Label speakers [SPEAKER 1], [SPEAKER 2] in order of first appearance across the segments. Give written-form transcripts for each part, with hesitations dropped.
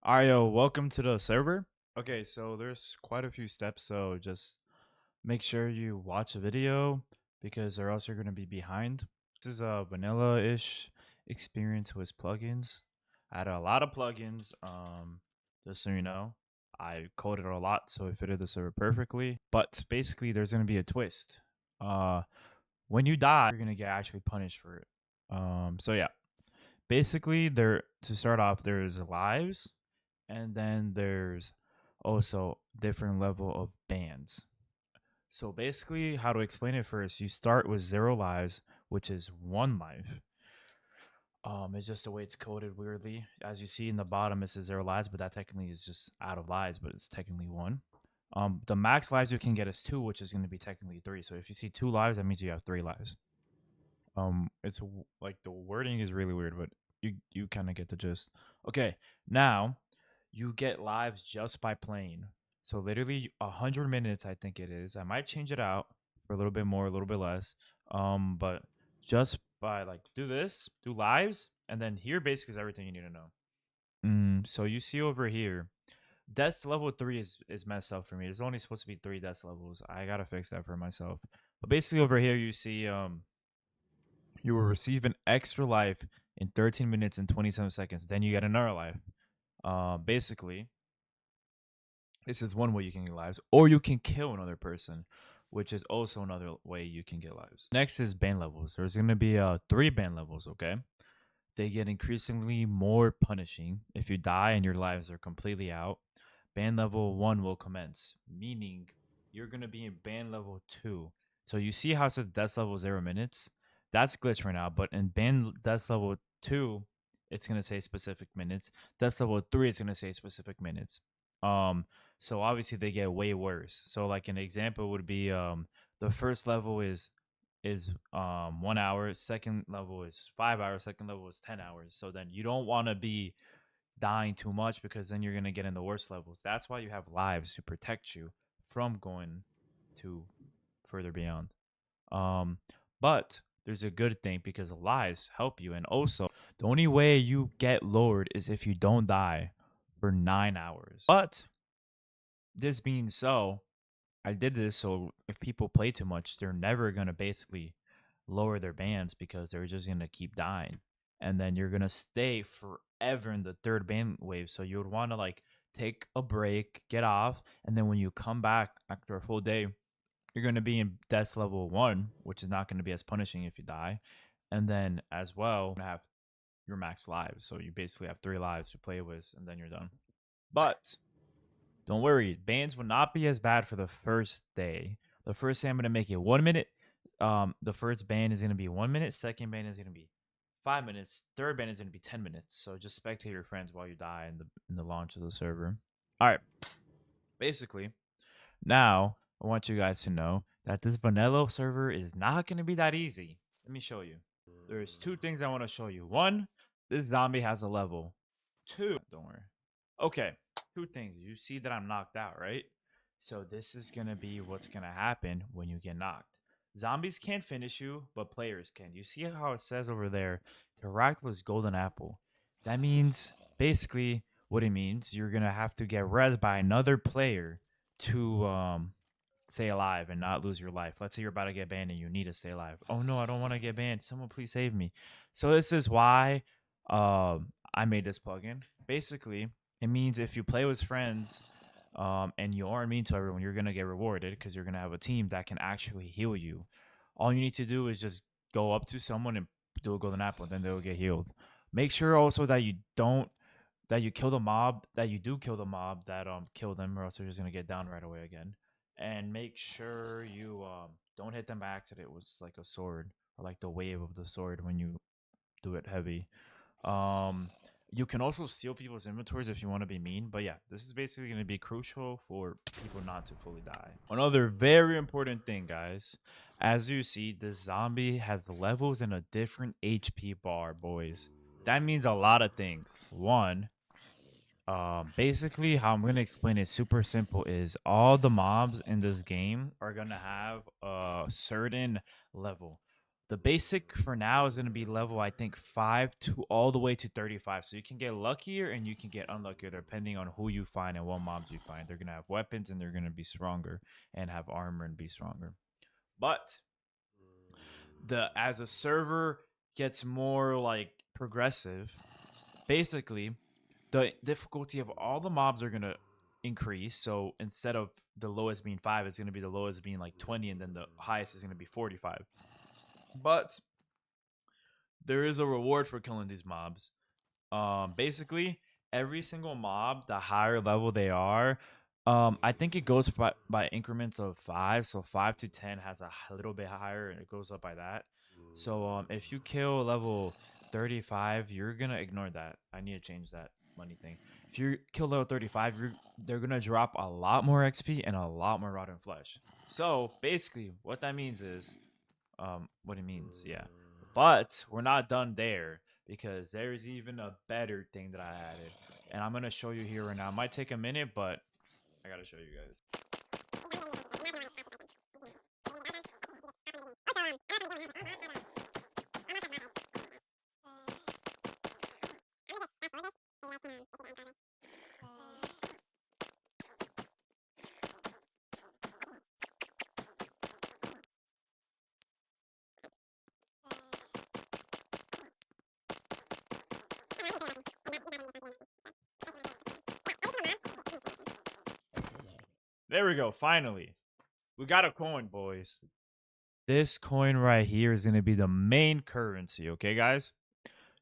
[SPEAKER 1] AYOO, welcome to the server. Okay, so there's quite a few steps, so just make sure you watch the video because or else you're going to be behind. This is a vanilla-ish experience with plugins. I had a lot of plugins, just so you know. I coded a lot, so it fitted the server perfectly. But basically, there's going to be a twist. Uh, when you die, you're going to get actually punished for it. So yeah, basically, there to start off, there's lives and then there's also different level of bans. So basically, how to explain it first, you start with 0 lives, which is 1 life. It's just the way it's coded weirdly. As you see in the bottom, it says 0 lives, but that technically is just out of lives, but it's technically 1. The max lives you can get is 2, which is going to be technically 3. So if you see 2 lives, that means you have 3 lives. It's like the wording is really weird, but you kind of get the gist. Okay, now you get lives just by playing. So literally 100 minutes, I think it is. I might change it out for a little bit more, a little bit less. But just by like do lives, and then here basically is everything you need to know. So you see over here, death level 3 is messed up for me. There's only supposed to be 3 death levels. I gotta fix that for myself. But basically over here you see you will receive an extra life in 13 minutes and 27 seconds. Then you get another life. Basically, this is one way you can get lives, or you can kill another person, which is also another way you can get lives. Next is ban levels. There's gonna be 3 ban levels. Okay, they get increasingly more punishing. If you die and your lives are completely out, ban level 1 will commence, meaning you're gonna be in ban level 2. So you see how it says death level 0 minutes? That's glitched right now, but in ban death level 2, it's gonna say specific minutes. Death level 3, it's gonna say specific minutes. Um, so obviously they get way worse. So like an example would be the first level is 1 hour, second level is 5 hours, second level is 10 hours. So then you don't want to be dying too much because then you're gonna get in the worst levels. That's why you have lives to protect you from going to further beyond. Um, but there's a good thing because lives help you, and also the only way you get lowered is if you don't die for 9 hours. But this being so, I did this so if people play too much, they're never gonna basically lower their bans because they're just gonna keep dying, and then you're gonna stay forever in the third ban wave. So you would want to like take a break, get off, and then when you come back after a full day, you're gonna be in death level 1, which is not gonna be as punishing if you die, and then as well have your max lives. So you basically have 3 lives to play with, and then you're done. But don't worry, bans will not be as bad for the first day. The first day I'm gonna make it 1 minute. The first ban is gonna be 1 minute. Second ban is gonna be 5 minutes. Third ban is gonna be 10 minutes. So just spectate your friends while you die in the launch of the server. All right. Basically, now I want you guys to know that this vanilla server is not gonna be that easy. Let me show you. There's 2 things I want to show you. One, this zombie has a level. 2, don't worry. Okay, 2 things. You see that I'm knocked out, right? So this is gonna be what's gonna happen when you get knocked. Zombies can't finish you, but players can. You see how it says over there, interact with golden apple. That means basically what it means. You're gonna have to get res by another player to stay alive and not lose your life. Let's say you're about to get banned and you need to stay alive. Oh no, I don't want to get banned. Someone please save me. So this is why I made this plugin. Basically, it means if you play with friends and you aren't mean to everyone, you're gonna get rewarded because you're gonna have a team that can actually heal you. All you need to do is just go up to someone and do a golden apple, and then they'll get healed. Make sure also that you don't that you kill the mob, that you do kill the mob that kill them, or else they're just gonna get down right away again. And make sure you don't hit them by accident with like a sword or like the wave of the sword when you do it heavy. Um, you can also steal people's inventories if you want to be mean, but yeah, this is basically going to be crucial for people not to fully die. Another very important thing, guys, as you see, this zombie has levels and a different HP bar, boys. That means a lot of things. One, basically how I'm gonna explain it super simple is all the mobs in this game are gonna have a certain level. The basic for now is going to be level, I think, 5 to all the way to 35. So you can get luckier and you can get unluckier depending on who you find and what mobs you find. They're going to have weapons and they're going to be stronger and have armor and be stronger. But as a server gets more like progressive, basically the difficulty of all the mobs are going to increase. So instead of the lowest being 5, it's going to be the lowest being like 20, and then the highest is going to be 45. But there is a reward for killing these mobs. Basically, every single mob, the higher level they are, I think it goes by increments of 5. So 5 to 10 has a little bit higher, and it goes up by that. So if you kill level 35, you're gonna ignore that. I need to change that money thing. If you kill level 35, they're gonna drop a lot more XP and a lot more rotten flesh. So basically, what that means is, what it means, yeah. But we're not done there, because there's even a better thing that I added, and I'm gonna show you here right now. It might take a minute, but I gotta show you guys. There we go. Finally, we got a coin, boys. This coin right here is gonna be the main currency. Okay, guys,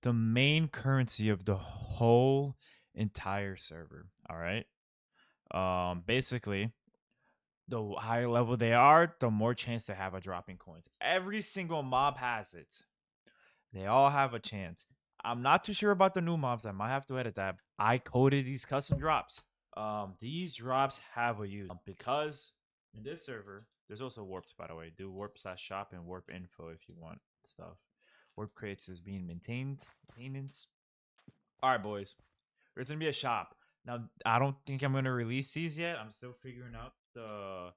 [SPEAKER 1] the main currency of the whole entire server. All right. Basically, the higher level they are, the more chance they have of dropping coins. Every single mob has it. They all have a chance. I'm not too sure about the new mobs. I might have to edit that. I coded these custom drops. These drops have a use, because in this server, there's also warps, by the way. Do warp/shop and warp info if you want stuff. Warp crates is being maintenance. All right, boys. There's gonna be a shop. Now, I don't think I'm gonna release these yet. I'm still figuring out the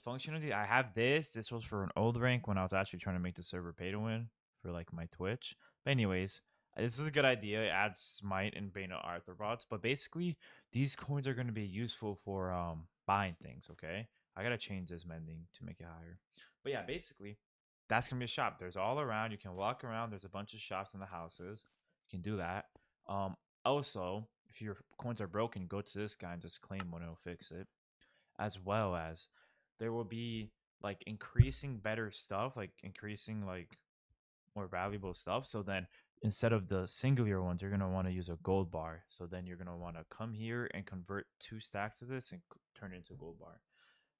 [SPEAKER 1] functionality. I have this. This was for an old rank when I was actually trying to make the server pay to win for like my Twitch. But anyways, this is a good idea. It adds Smite and Bane Arthropods. But basically, these coins are gonna be useful for buying things. Okay, I gotta change this mending to make it higher. But yeah, basically, that's gonna be a shop. There's all around. You can walk around. There's a bunch of shops in the houses. You can do that. Also, if your coins are broken, go to this guy and just claim one, it'll fix it. As well as there will be like increasing better stuff, like increasing like more valuable stuff. So then instead of the singular ones, you're gonna want to use a gold bar. So then you're gonna want to come here and convert 2 stacks of this and turn it into a gold bar.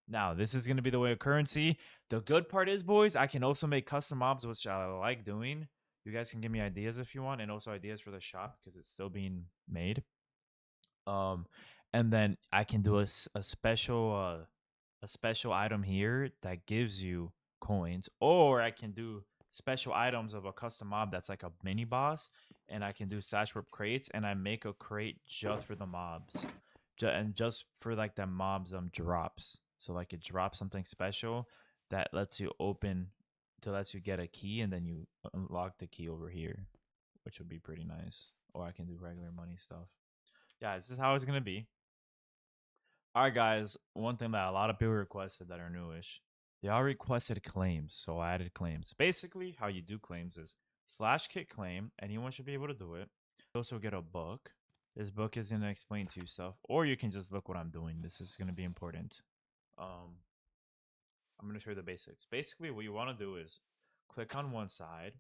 [SPEAKER 1] Now, this is going to be the way of currency. The good part is, boys, I can also make custom mobs, which I like doing. You guys can give me ideas if you want, and also ideas for the shop because it's still being made. Um, and then I can do a special item here that gives you coins, or I can do special items of a custom mob that's like a mini boss, and I can do slash warp crates, and I make a crate just for the mobs, and just for like the mobs drops. So like it drops something special that lets you lets you get a key, and then you unlock the key over here, which would be pretty nice. Or I can do regular money stuff. Yeah, this is how it's gonna be. All right, guys. One thing that a lot of people requested that are newish, they all requested claims, so I added claims. Basically, how you do claims is /kit claim. Anyone should be able to do it. You also get a book. This book is gonna explain to you stuff, or you can just look what I'm doing. This is gonna be important. I'm gonna show you the basics. Basically, what you want to do is click on one side,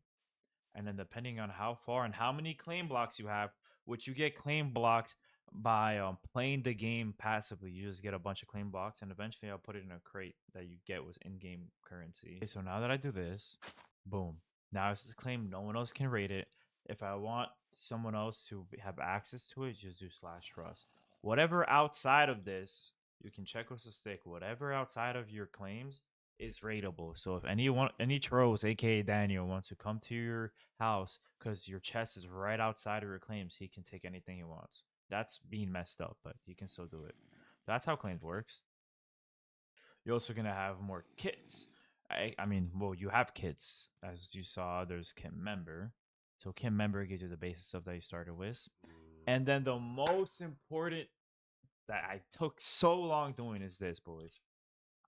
[SPEAKER 1] and then depending on how far and how many claim blocks you have, which you get claim blocks by playing the game passively. You just get a bunch of claim blocks, and eventually I'll put it in a crate that you get with in-game currency. Okay, so now that I do this, boom. Now it's a claim. No one else can rate it. If I want someone else to have access to it, just do /trust. Whatever outside of this, you can check with the stick. Whatever outside of your claims is rateable. So if any trolls, aka Daniel, wants to come to your house because your chest is right outside of your claims, he can take anything he wants. That's being messed up, but he can still do it. That's how claims works. You're also gonna have more kits, I mean, well, you have kits, as you saw. There's kit member, so kit member gives you the basic stuff that you started with, and then the most important that I took so long doing is this, boys.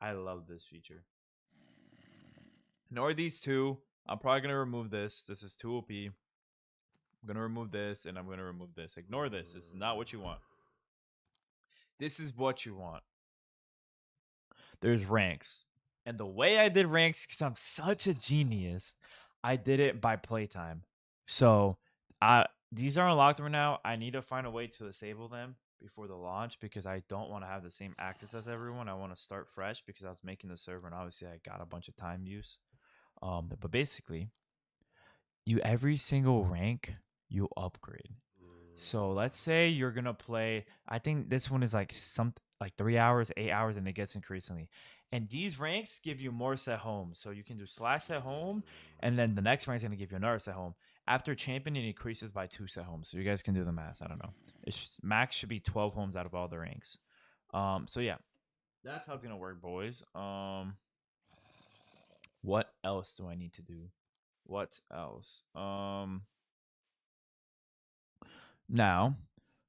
[SPEAKER 1] I love this feature. Ignore these two. I'm probably gonna remove this. This is too OP. I'm gonna remove this, and I'm gonna remove this. Ignore this. This is not what you want. This is what you want. There's ranks. And the way I did ranks, because I'm such a genius, I did it by playtime. So I these are unlocked right now. I need to find a way to disable them before the launch because I don't want to have the same access as everyone. I want to start fresh because I was making the server and obviously I got a bunch of time use. But basically, you every single rank you upgrade. So let's say you're gonna play. I think this one is like some like 3 hours, 8 hours, and it gets increasingly. And these ranks give you more set home. So you can do slash set home, and then the next rank is gonna give you another set home. After champion, it increases by 2 set homes. So you guys can do the math. I don't know. Max should be 12 homes out of all the ranks. So yeah, that's how it's gonna work, boys. What else do I need to do? What else? Now,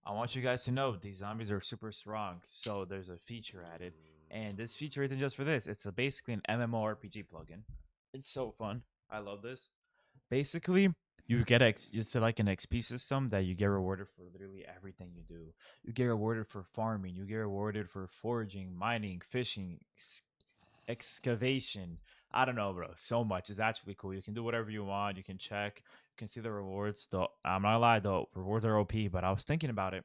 [SPEAKER 1] I want you guys to know these zombies are super strong. So there's a feature added, and this feature isn't just for this. It's basically an MMORPG plugin. It's so fun. I love this. Basically, you get it's like an XP system that you get rewarded for literally everything you do. You get rewarded for farming. You get rewarded for foraging, mining, fishing, excavation. I don't know, bro. So much. It's actually cool. You can do whatever you want. You can check. You can see the rewards. Though I'm not gonna lie, though rewards are OP. But I was thinking about it.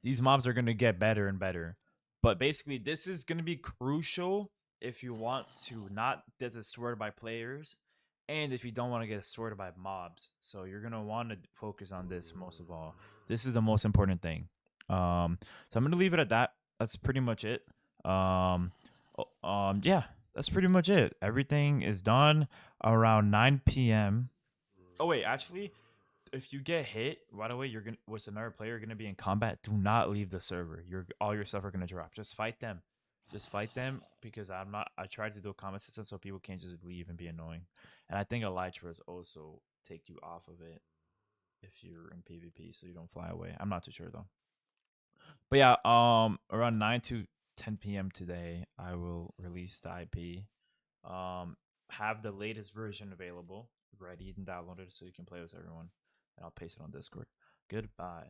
[SPEAKER 1] These mobs are gonna get better and better. But basically, this is gonna be crucial if you want to not get destroyed by players, and if you don't want to get destroyed by mobs. So you're gonna want to focus on this most of all. This is the most important thing. So I'm gonna leave it at that. That's pretty much it. Um, yeah, that's pretty much it. Everything is done around 9 p.m. Oh wait, actually, if you get hit right away, you're gonna with another player, you're gonna be in combat. Do not leave the server. Your all your stuff are gonna drop. Just fight them. Just fight them because I'm not. I tried to do a comment system so people can't just leave and be annoying. And I think elytras also take you off of it if you're in PvP, so you don't fly away. I'm not too sure though. But yeah, around 9 to 10 p.m. today, I will release the IP. Have the latest version available, ready and downloaded, so you can play with everyone. And I'll paste it on Discord. Goodbye.